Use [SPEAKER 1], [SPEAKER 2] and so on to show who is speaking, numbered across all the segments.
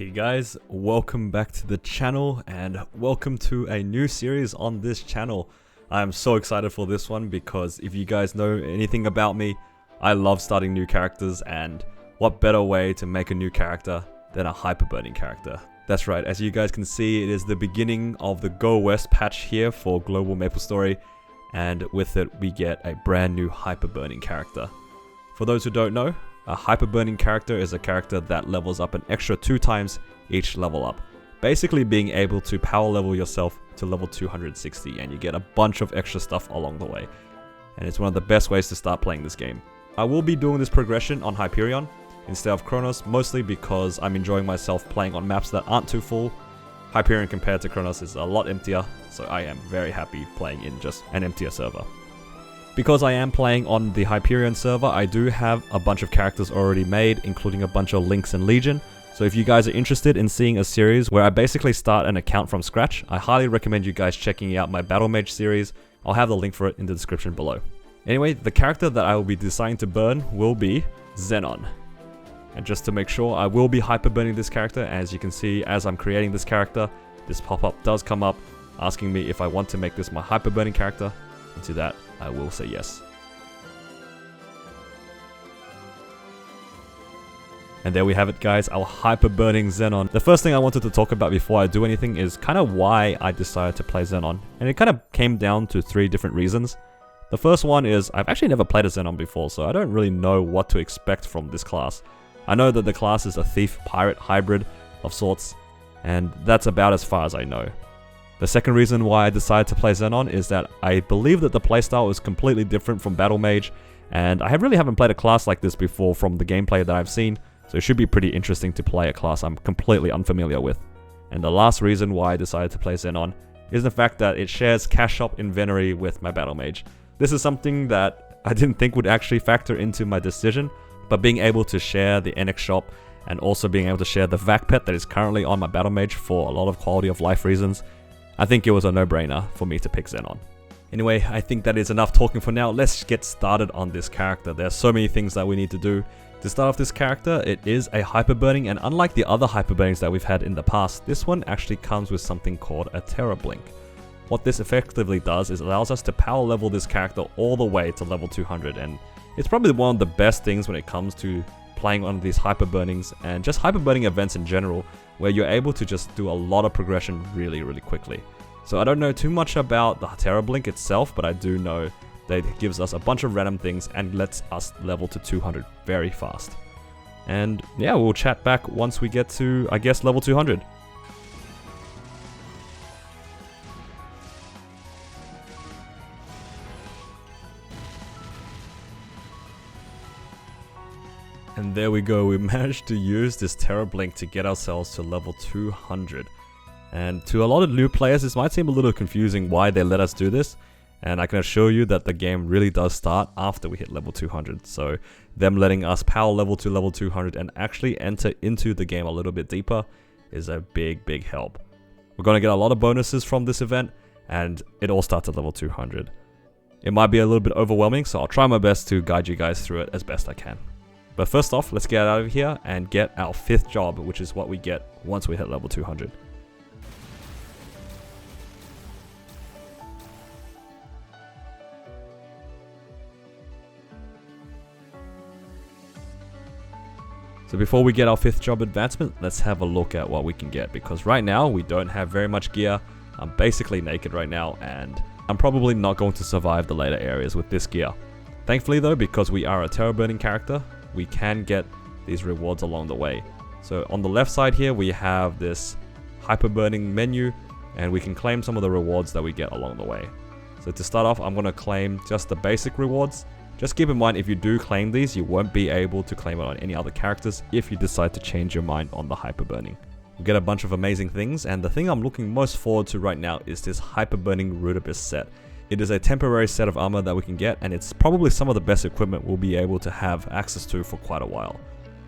[SPEAKER 1] Hey guys, welcome back to the channel and welcome to a new series on this channel. I'm so excited for this one because if you guys know anything about me, I love starting new characters, and what better way to make a new character than a Hyperburning character. That's right, as you guys can see, it is the beginning of the Go West patch here for Global MapleStory, and with it we get a brand new Hyperburning character. For those who don't know, a Hyperburning character is a character that levels up an extra 2 times each level up, basically being able to power level yourself to level 260, and you get a bunch of extra stuff along the way. And it's one of the best ways to start playing this game. I will be doing this progression on Hyperion instead of Kronos, mostly because I'm enjoying myself playing on maps that aren't too full. Hyperion compared to Kronos is a lot emptier, so I am very happy playing in just an emptier server. Because I am playing on the Hyperion server, I do have a bunch of characters already made, including a bunch of Lynx and Legion. So if you guys are interested in seeing a series where I basically start an account from scratch, I highly recommend you guys checking out my Battle Mage series. I'll have the link for it in the description below. Anyway, the character that I will be deciding to burn will be Zenon. And just to make sure, I will be hyperburning this character. As you can see, as I'm creating this character, this pop-up does come up asking me if I want to make this my hyperburning character, and to that I will say yes. And there we have it guys, our hyperburning Zenon. The first thing I wanted to talk about before I do anything is kind of why I decided to play Zenon. And it kind of came down to 3 different reasons. The first one is I've actually never played a Zenon before, so I don't really know what to expect from this class. I know that the class is a thief-pirate hybrid of sorts, and that's about as far as I know. The second reason why I decided to play Zenon is that I believe that the playstyle is completely different from Battle Mage, and I really haven't played a class like this before from the gameplay that I've seen, so it should be pretty interesting to play a class I'm completely unfamiliar with. And the last reason why I decided to play Zenon is the fact that it shares cash shop inventory with my Battle Mage. This is something that I didn't think would actually factor into my decision, but being able to share the NX shop and also being able to share the VAC pet that is currently on my Battle Mage for a lot of quality of life reasons, I think it was a no-brainer for me to pick Zenon. Anyway, I think that is enough talking for now. Let's get started on this character. There's so many things that we need to do. To start off this character, it is a hyperburning, and unlike the other hyperburnings that we've had in the past, this one actually comes with something called a Terror Blink. What this effectively does is allows us to power level this character all the way to level 200, and it's probably one of the best things when it comes to playing on these hyperburnings and just hyperburning events in general, where you're able to just do a lot of progression really quickly. So I don't know too much about the Terror Blink itself, but I do know that it gives us a bunch of random things and lets us level to 200 very fast. And yeah, we'll chat back once we get to, I guess, level 200. And there we go, we managed to use this Terror Blink to get ourselves to level 200. And to a lot of new players, this might seem a little confusing why they let us do this. And I can assure you that the game really does start after we hit level 200. So them letting us power level to level 200 and actually enter into the game a little bit deeper is a big help. We're going to get a lot of bonuses from this event, and it all starts at level 200. It might be a little bit overwhelming, so I'll try my best to guide you guys through it as best I can. But first off, let's get out of here and get our 5th job, which is what we get once we hit level 200. So before we get our 5th job advancement, let's have a look at what we can get, because right now we don't have very much gear. I'm basically naked right now, and I'm probably not going to survive the later areas with this gear. Thankfully though, because we are a terror burning character, we can get these rewards along the way. So on the left side here, we have this hyperburning menu, and we can claim some of the rewards that we get along the way. So to start off, I'm going to claim just the basic rewards. Just keep in mind, if you do claim these, you won't be able to claim it on any other characters if you decide to change your mind on the hyperburning. We'll get a bunch of amazing things, and the thing I'm looking most forward to right now is this hyperburning Rudibus set. It is a temporary set of armor that we can get, and it's probably some of the best equipment we'll be able to have access to for quite a while.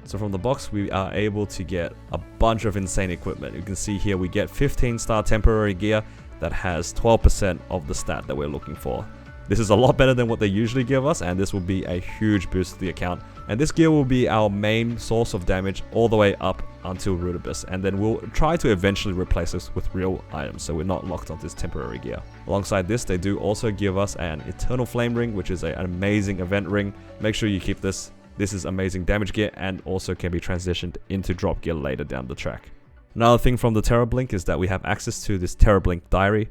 [SPEAKER 1] So from the box, we are able to get a bunch of insane equipment. You can see here we get 15-star temporary gear that has 12% of the stat that we're looking for. This is a lot better than what they usually give us, and this will be a huge boost to the account. And this gear will be our main source of damage all the way up until Root Abyss, and then we'll try to eventually replace this with real items, so we're not locked on this temporary gear. Alongside this, they do also give us an Eternal Flame Ring, which is an amazing event ring. Make sure you keep this. This is amazing damage gear and also can be transitioned into drop gear later down the track. Another thing from the Terra Blink is that we have access to this Terra Blink diary.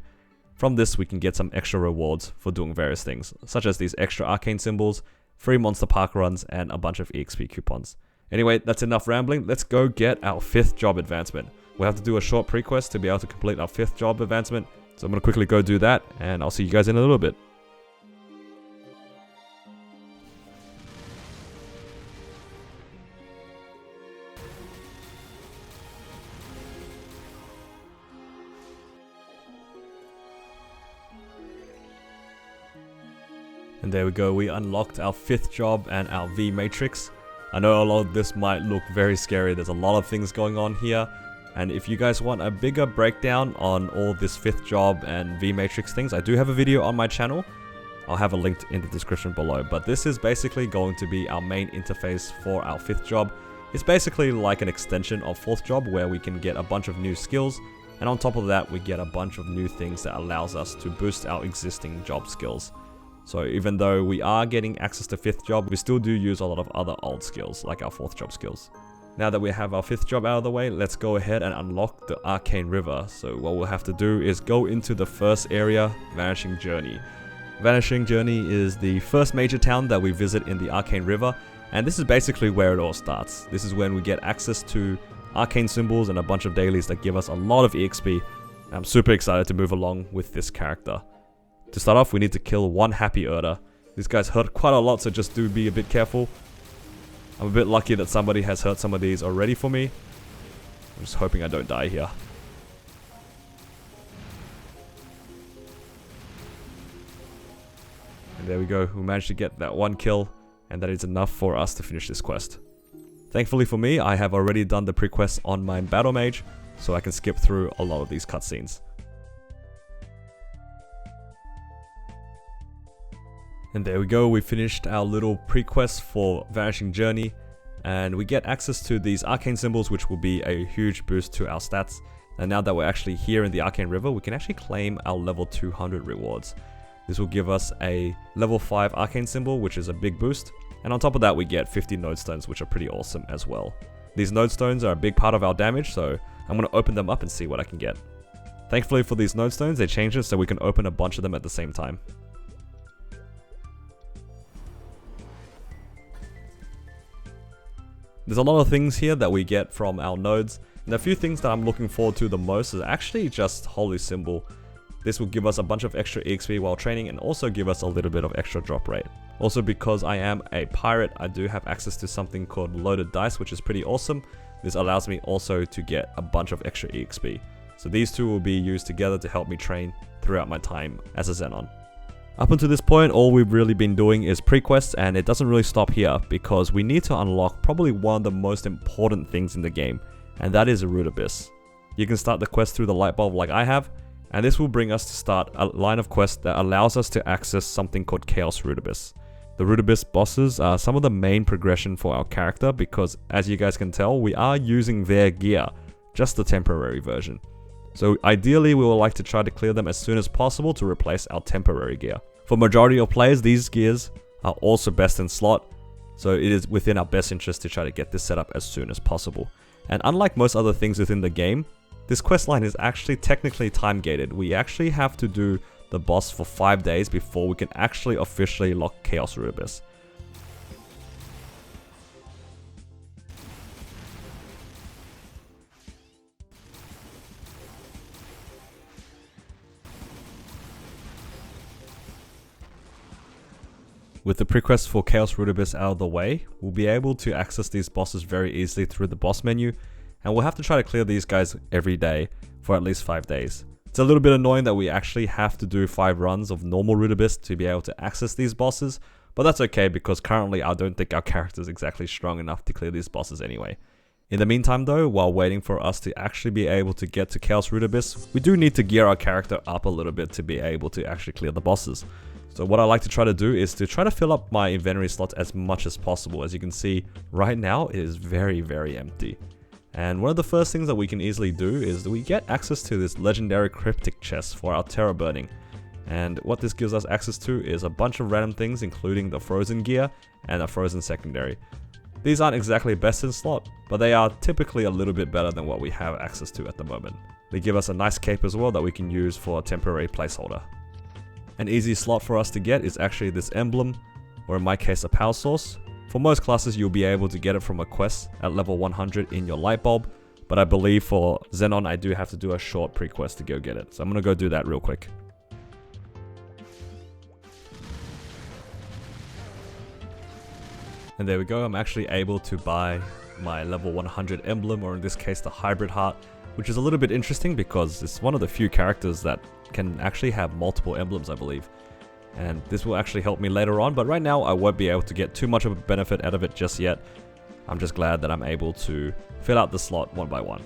[SPEAKER 1] From this, we can get some extra rewards for doing various things, such as these extra arcane symbols, free monster park runs, and a bunch of EXP coupons. Anyway, that's enough rambling. Let's go get our 5th job advancement. We'll have to do a short pre-quest to be able to complete our 5th job advancement. So I'm going to quickly go do that, and I'll see you guys in a little bit. And there we go, we unlocked our 5th job and our V Matrix. I know a lot of this might look very scary, there's a lot of things going on here. And if you guys want a bigger breakdown on all this 5th job and V Matrix things, I do have a video on my channel. I'll have a link in the description below. But this is basically going to be our main interface for our 5th job. It's basically like an extension of 4th job where we can get a bunch of new skills. And on top of that, we get a bunch of new things that allows us to boost our existing job skills. So even though we are getting access to 5th job, we still do use a lot of other old skills, like our 4th job skills. Now that we have our 5th job out of the way, let's go ahead and unlock the Arcane River. So what we'll have to do is go into the first area, Vanishing Journey. Vanishing Journey is the first major town that we visit in the Arcane River, and this is basically where it all starts. This is when we get access to arcane symbols and a bunch of dailies that give us a lot of EXP. I'm super excited to move along with this character. To start off, we need to kill one Happy Erda. These guys hurt quite a lot, so just do be a bit careful. I'm a bit lucky that somebody has hurt some of these already for me. I'm just hoping I don't die here. And there we go, we managed to get that one kill, and that is enough for us to finish this quest. Thankfully for me, I have already done the pre-quest on my Battle Mage, so I can skip through a lot of these cutscenes. And there we go, we finished our little pre-quest for Vanishing Journey, and we get access to these arcane symbols, which will be a huge boost to our stats. And now that we're actually here in the Arcane River, we can actually claim our level 200 rewards. This will give us a level 5 arcane symbol, which is a big boost, and on top of that we get 50 node stones, which are pretty awesome as well. These node stones are a big part of our damage, so I'm going to open them up and see what I can get. Thankfully for these node stones, they changed it so we can open a bunch of them at the same time. There's a lot of things here that we get from our nodes, and a few things that I'm looking forward to the most is actually just Holy Symbol. This will give us a bunch of extra EXP while training and also give us a little bit of extra drop rate. Also, because I am a pirate, I do have access to something called Loaded Dice, which is pretty awesome. This allows me also to get a bunch of extra EXP. So these two will be used together to help me train throughout my time as a Xenon. Up until this point, all we've really been doing is pre-quests, and it doesn't really stop here because we need to unlock probably one of the most important things in the game, and that is a Root Abyss. You can start the quest through the light bulb like I have, and this will bring us to start a line of quests that allows us to access something called Chaos Root Abyss. The Root Abyss bosses are some of the main progression for our character because, as you guys can tell, we are using their gear, just the temporary version. So ideally we would like to try to clear them as soon as possible to replace our temporary gear. For majority of players, these gears are also best in slot, so it is within our best interest to try to get this set up as soon as possible. And unlike most other things within the game, this questline is actually technically time gated. We actually have to do the boss for 5 days before we can actually officially lock Chaos Root Abyss. With the pre-quest for Chaos Root Abyss out of the way, we'll be able to access these bosses very easily through the boss menu, and we'll have to try to clear these guys every day for at least 5 days. It's a little bit annoying that we actually have to do 5 runs of normal Root Abyss to be able to access these bosses, but that's okay because currently I don't think our character is exactly strong enough to clear these bosses anyway. In the meantime though, while waiting for us to actually be able to get to Chaos Root Abyss, we do need to gear our character up a little bit to be able to actually clear the bosses. So what I like to try to do is to try to fill up my inventory slots as much as possible. As you can see, right now it is very, very empty. And one of the first things that we can easily do is that we get access to this legendary cryptic chest for our terror burning. And what this gives us access to is a bunch of random things, including the frozen gear and a frozen secondary. These aren't exactly best in slot, but they are typically a little bit better than what we have access to at the moment. They give us a nice cape as well that we can use for a temporary placeholder. An easy slot for us to get is actually this emblem, or in my case a power source. For most classes you'll be able to get it from a quest at level 100 in your light bulb, but I believe for Zenon I do have to do a short pre-quest to go get it, so I'm gonna go do that real quick. And there we go, I'm actually able to buy my level 100 emblem, or in this case the hybrid heart, which is a little bit interesting because it's one of the few characters that can actually have multiple emblems, I believe. And this will actually help me later on, but right now I won't be able to get too much of a benefit out of it just yet. I'm just glad that I'm able to fill out the slot one by one.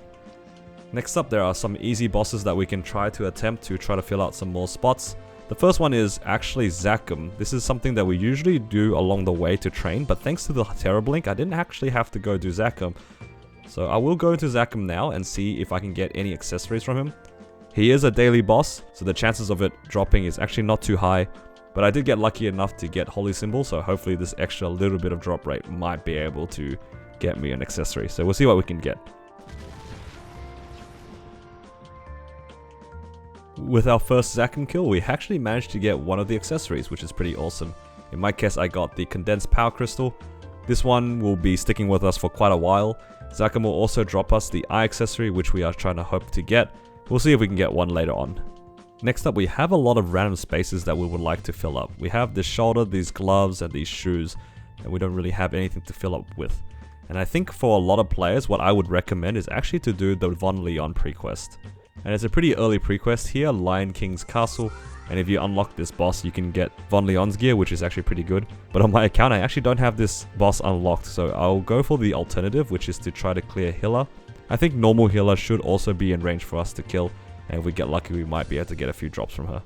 [SPEAKER 1] Next up, there are some easy bosses that we can try to attempt to try to fill out some more spots. The first one is actually Zachem. This is something that we usually do along the way to train, but thanks to the Terror Blink, I didn't actually have to go do Zachem. So I will go to Zachem now and see if I can get any accessories from him. He is a daily boss, so the chances of it dropping is actually not too high. But I did get lucky enough to get Holy Symbol, so hopefully this extra little bit of drop rate might be able to get me an accessory. So we'll see what we can get. With our first Zachem kill, we actually managed to get one of the accessories, which is pretty awesome. In my case, I got the Condensed Power Crystal. This one will be sticking with us for quite a while. Zachem will also drop us the eye accessory, which we are trying to hope to get. We'll see if we can get one later on. Next up, we have a lot of random spaces that we would like to fill up. We have this shoulder, these gloves, and these shoes, and we don't really have anything to fill up with. And I think for a lot of players, what I would recommend is actually to do the Von Leon pre-quest. And it's a pretty early pre-quest here, Lion King's Castle, and if you unlock this boss, you can get Von Leon's gear, which is actually pretty good. But on my account, I actually don't have this boss unlocked, so I'll go for the alternative, which is to try to clear Healer. I think normal Healer should also be in range for us to kill, and if we get lucky, we might be able to get a few drops from her.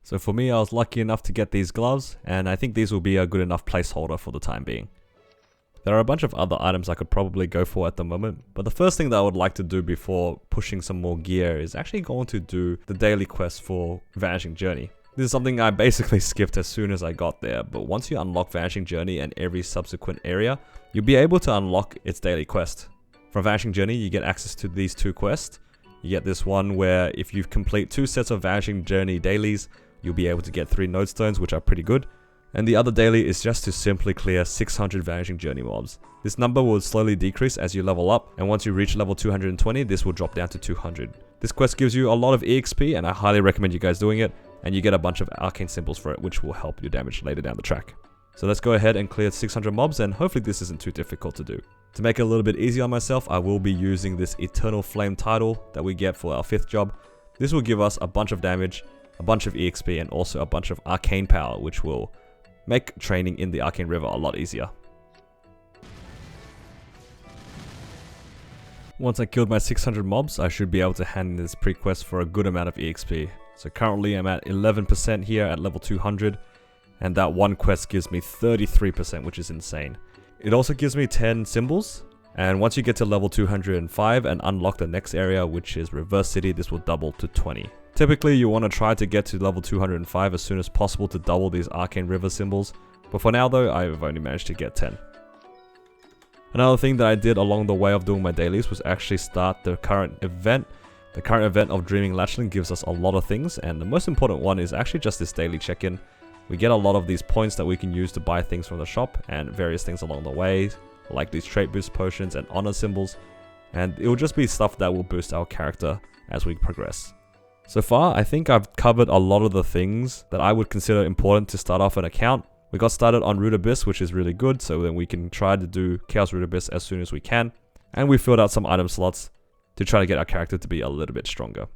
[SPEAKER 1] So for me, I was lucky enough to get these gloves, and I think these will be a good enough placeholder for the time being. There are a bunch of other items I could probably go for at the moment, but the first thing that I would like to do before pushing some more gear is actually going to do the daily quest for Vanishing Journey. This is something I basically skipped as soon as I got there, but once you unlock Vanishing Journey and every subsequent area, you'll be able to unlock its daily quest. From Vanishing Journey, you get access to these two quests. You get this one where if you complete 2 sets of Vanishing Journey dailies, you'll be able to get 3 node stones, which are pretty good. And the other daily is just to simply clear 600 Vanishing Journey mobs. This number will slowly decrease as you level up, and once you reach level 220, this will drop down to 200. This quest gives you a lot of EXP, and I highly recommend you guys doing it, and you get a bunch of arcane symbols for it, which will help your damage later down the track. So let's go ahead and clear 600 mobs, and hopefully this isn't too difficult to do. To make it a little bit easier on myself, I will be using this Eternal Flame title that we get for our 5th job. This will give us a bunch of damage, a bunch of EXP, and also a bunch of arcane power, which will make training in the Arcane River a lot easier. Once I killed my 600 mobs, I should be able to hand in this pre-quest for a good amount of EXP. So currently I'm at 11% here at level 200, and that one quest gives me 33%, which is insane. It also gives me 10 symbols, and once you get to level 205 and unlock the next area, which is Reverse City, this will double to 20. Typically you want to try to get to level 205 as soon as possible to double these Arcane River symbols, but for now though, I've only managed to get 10. Another thing that I did along the way of doing my dailies was actually start the current event. The current event of Dreaming Latchling gives us a lot of things, and the most important one is actually just this daily check-in. We get a lot of these points that we can use to buy things from the shop and various things along the way, like these trait boost potions and honor symbols, and it will just be stuff that will boost our character as we progress. So far, I think I've covered a lot of the things that I would consider important to start off an account. We got started on Root Abyss, which is really good, so then we can try to do Chaos Root Abyss as soon as we can, and we filled out some item slots to try to get our character to be a little bit stronger.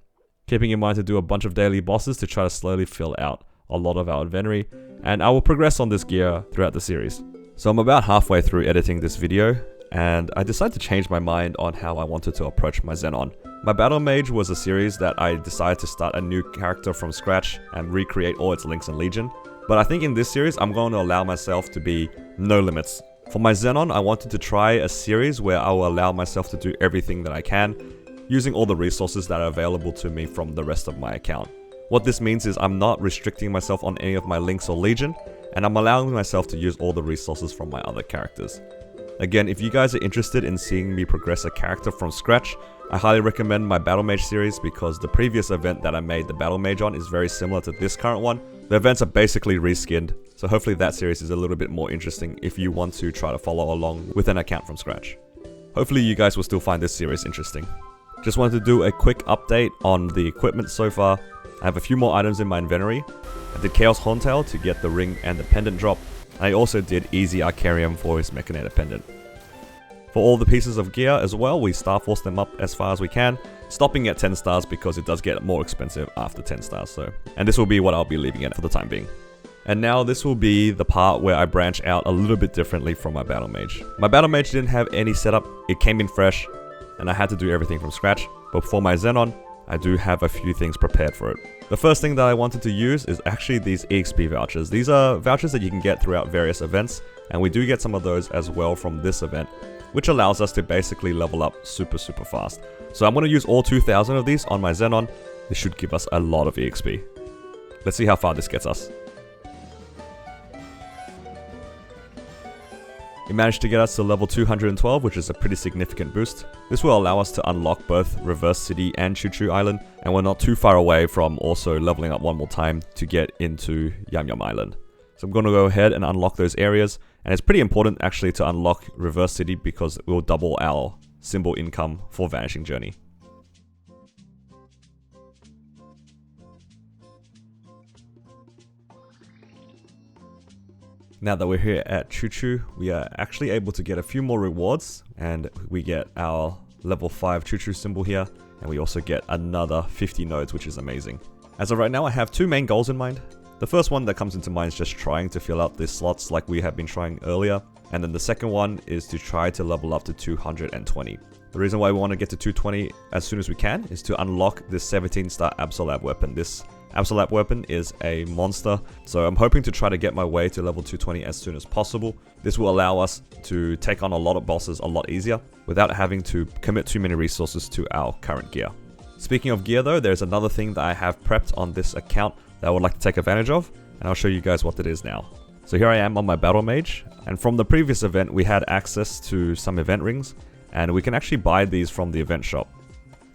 [SPEAKER 1] Keeping in mind to do a bunch of daily bosses to try to slowly fill out a lot of our inventory, and I will progress on this gear throughout the series. So I'm about halfway through editing this video, and I decided to change my mind on how I wanted to approach my Zenon. My Battle Mage was a series that I decided to start a new character from scratch and recreate all its links in Legion. But I think in this series, I'm going to allow myself to be no limits. For my Xenon, I wanted to try a series where I will allow myself to do everything that I can, using all the resources that are available to me from the rest of my account. What this means is I'm not restricting myself on any of my links or Legion, and I'm allowing myself to use all the resources from my other characters. Again, if you guys are interested in seeing me progress a character from scratch, I highly recommend my Battle Mage series because the previous event that I made the Battle Mage on is very similar to this current one. The events are basically reskinned, so hopefully that series is a little bit more interesting if you want to try to follow along with an account from scratch. Hopefully you guys will still find this series interesting. Just wanted to do a quick update on the equipment so far. I have a few more items in my inventory. I did Chaos Horntail to get the ring and the pendant drop. I also did Easy Arcarium for his Mechanator pendant. For all the pieces of gear as well, we Star Force them up as far as we can, stopping at 10 stars because it does get more expensive after 10 stars. And this will be what I'll be leaving it for the time being. And now this will be the part where I branch out a little bit differently from my Battle Mage. My Battle Mage didn't have any setup, it came in fresh, and I had to do everything from scratch. But for my Xenon, I do have a few things prepared for it. The first thing that I wanted to use is actually these EXP vouchers. These are vouchers that you can get throughout various events, and we do get some of those as well from this event, which allows us to basically level up super fast. So I'm going to use all 2,000 of these on my Xenon. This should give us a lot of EXP. Let's see how far this gets us. It managed to get us to level 212, which is a pretty significant boost. This will allow us to unlock both Reverse City and Choo Choo Island, and we're not too far away from also leveling up one more time to get into Yum Yum Island. So I'm going to go ahead and unlock those areas, and it's pretty important actually to unlock Reverse City because it will double our symbol income for Vanishing Journey. Now that we're here at Choo Choo, we are actually able to get a few more rewards, and we get our level 5 Choo Choo symbol here, and we also get another 50 nodes, which is amazing. As of right now, I have two main goals in mind. The first one that comes into mind is just trying to fill out these slots like we have been trying earlier, and then the second one is to try to level up to 220. The reason why we want to get to 220 as soon as we can is to unlock this 17-star Absolab weapon. This Absolab weapon is a monster, so I'm hoping to try to get my way to level 220 as soon as possible. This will allow us to take on a lot of bosses a lot easier without having to commit too many resources to our current gear. Speaking of gear though, there's another thing that I have prepped on this account that I would like to take advantage of, and I'll show you guys what it is now. So here I am on my Battle Mage, and from the previous event we had access to some event rings, and we can actually buy these from the event shop.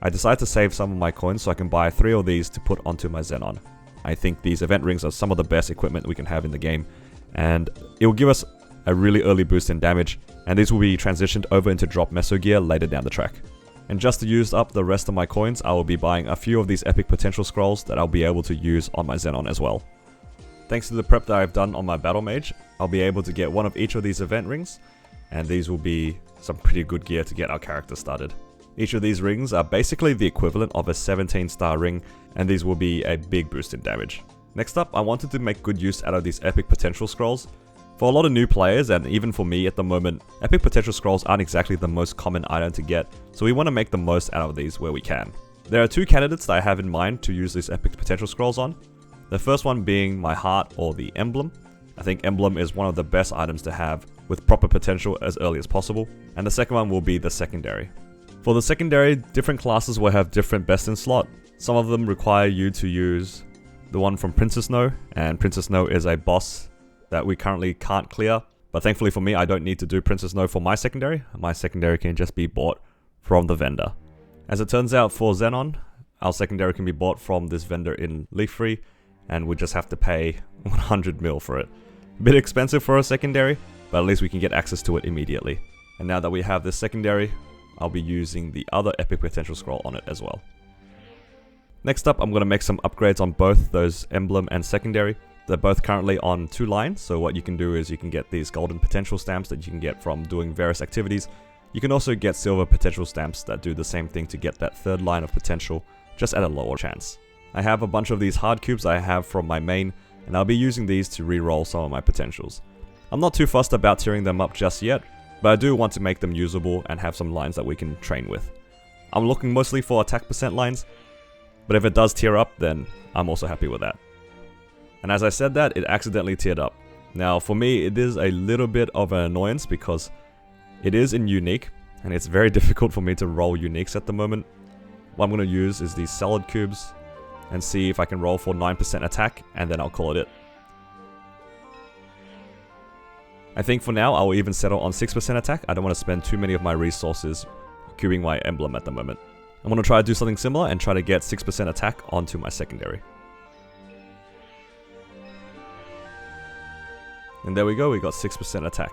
[SPEAKER 1] I decided to save some of my coins so I can buy 3 of these to put onto my Xenon. I think these event rings are some of the best equipment we can have in the game, and it will give us a really early boost in damage, and these will be transitioned over into drop meso gear later down the track. And just to use up the rest of my coins, I will be buying a few of these epic potential scrolls that I'll be able to use on my Xenon as well. Thanks to the prep that I've done on my Battle Mage, I'll be able to get one of each of these event rings, and these will be some pretty good gear to get our character started. Each of these rings are basically the equivalent of a 17-star ring, and these will be a big boost in damage. Next up, I wanted to make good use out of these epic potential scrolls. For a lot of new players, and even for me at the moment, epic potential scrolls aren't exactly the most common item to get, so we want to make the most out of these where we can. There are 2 candidates that I have in mind to use these epic potential scrolls on. The first one being my heart or the emblem. I think emblem is one of the best items to have with proper potential as early as possible, and the second one will be the secondary. For the secondary, different classes will have different best in slot. Some of them require you to use the one from Princess No, and Princess No is a boss that we currently can't clear, but thankfully for me I don't need to do Princess No for my secondary. My secondary can just be bought from the vendor. As it turns out for Zenon, our secondary can be bought from this vendor in Leaf Free, and we just have to pay 100 mil for it. A bit expensive for a secondary, but at least we can get access to it immediately. And now that we have this secondary, I'll be using the other epic potential scroll on it as well. Next up, I'm going to make some upgrades on both those emblem and secondary. They're both currently on 2 lines, so what you can do is you can get these golden potential stamps that you can get from doing various activities. You can also get silver potential stamps that do the same thing to get that 3rd line of potential, just at a lower chance. I have a bunch of these hard cubes I have from my main, and I'll be using these to re-roll some of my potentials. I'm not too fussed about tearing them up just yet, but I do want to make them usable and have some lines that we can train with. I'm looking mostly for attack percent lines, but if it does tier up, then I'm also happy with that. And as I said that, it accidentally tiered up. Now for me, it is a little bit of an annoyance because it is in unique, and it's very difficult for me to roll uniques at the moment. What I'm going to use is these salad cubes and see if I can roll for 9% attack, and then I'll call it. I think for now, I will even settle on 6% attack. I don't want to spend too many of my resources cubing my emblem at the moment. I'm going to try to do something similar and try to get 6% attack onto my secondary. And there we go, we got 6% attack.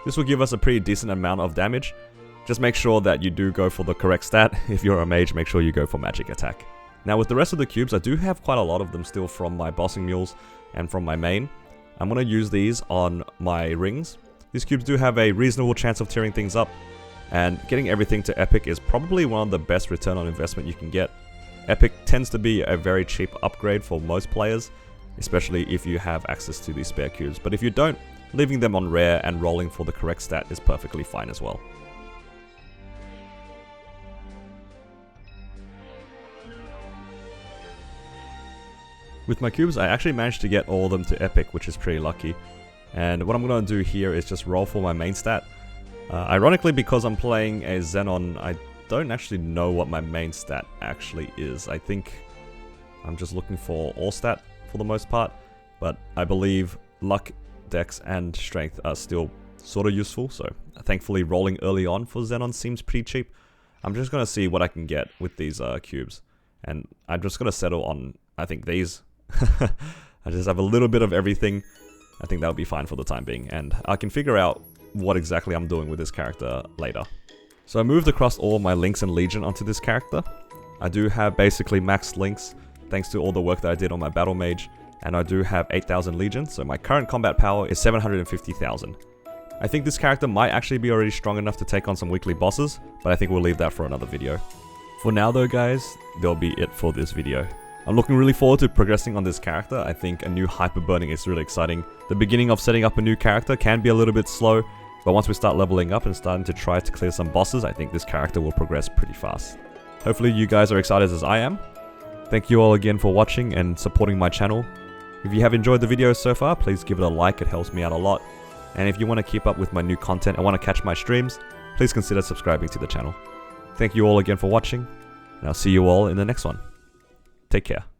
[SPEAKER 1] This will give us a pretty decent amount of damage. Just make sure that you do go for the correct stat. If you're a mage, make sure you go for magic attack. Now with the rest of the cubes, I do have quite a lot of them still from my bossing mules and from my main. I'm going to use these on my rings. These cubes do have a reasonable chance of tearing things up, and getting everything to epic is probably one of the best return on investment you can get. Epic tends to be a very cheap upgrade for most players, especially if you have access to these spare cubes, but if you don't, leaving them on rare and rolling for the correct stat is perfectly fine as well. With my cubes, I actually managed to get all of them to epic, which is pretty lucky. And what I'm going to do here is just roll for my main stat. Ironically, because I'm playing a Xenon, I don't actually know what my main stat actually is. I think I'm just looking for all stat for the most part, but I believe luck, dex, and strength are still sort of useful, so thankfully rolling early on for Zenon seems pretty cheap. I'm just going to see what I can get with these cubes, and I'm just going to settle on, I think, these. I just have a little bit of everything. I think that'll be fine for the time being, and I can figure out what exactly I'm doing with this character later. So I moved across all my links and legion onto this character. I do have basically max links, thanks to all the work that I did on my battle mage, and I do have 8,000 legion, so my current combat power is 750,000. I think this character might actually be already strong enough to take on some weekly bosses, but I think we'll leave that for another video. For now though guys, that'll be it for this video. I'm looking really forward to progressing on this character. I think a new Hyperburning is really exciting. The beginning of setting up a new character can be a little bit slow, but once we start leveling up and starting to try to clear some bosses, I think this character will progress pretty fast. Hopefully you guys are excited as I am. Thank you all again for watching and supporting my channel. If you have enjoyed the video so far, please give it a like, it helps me out a lot. And if you want to keep up with my new content and want to catch my streams, please consider subscribing to the channel. Thank you all again for watching, and I'll see you all in the next one. Take care.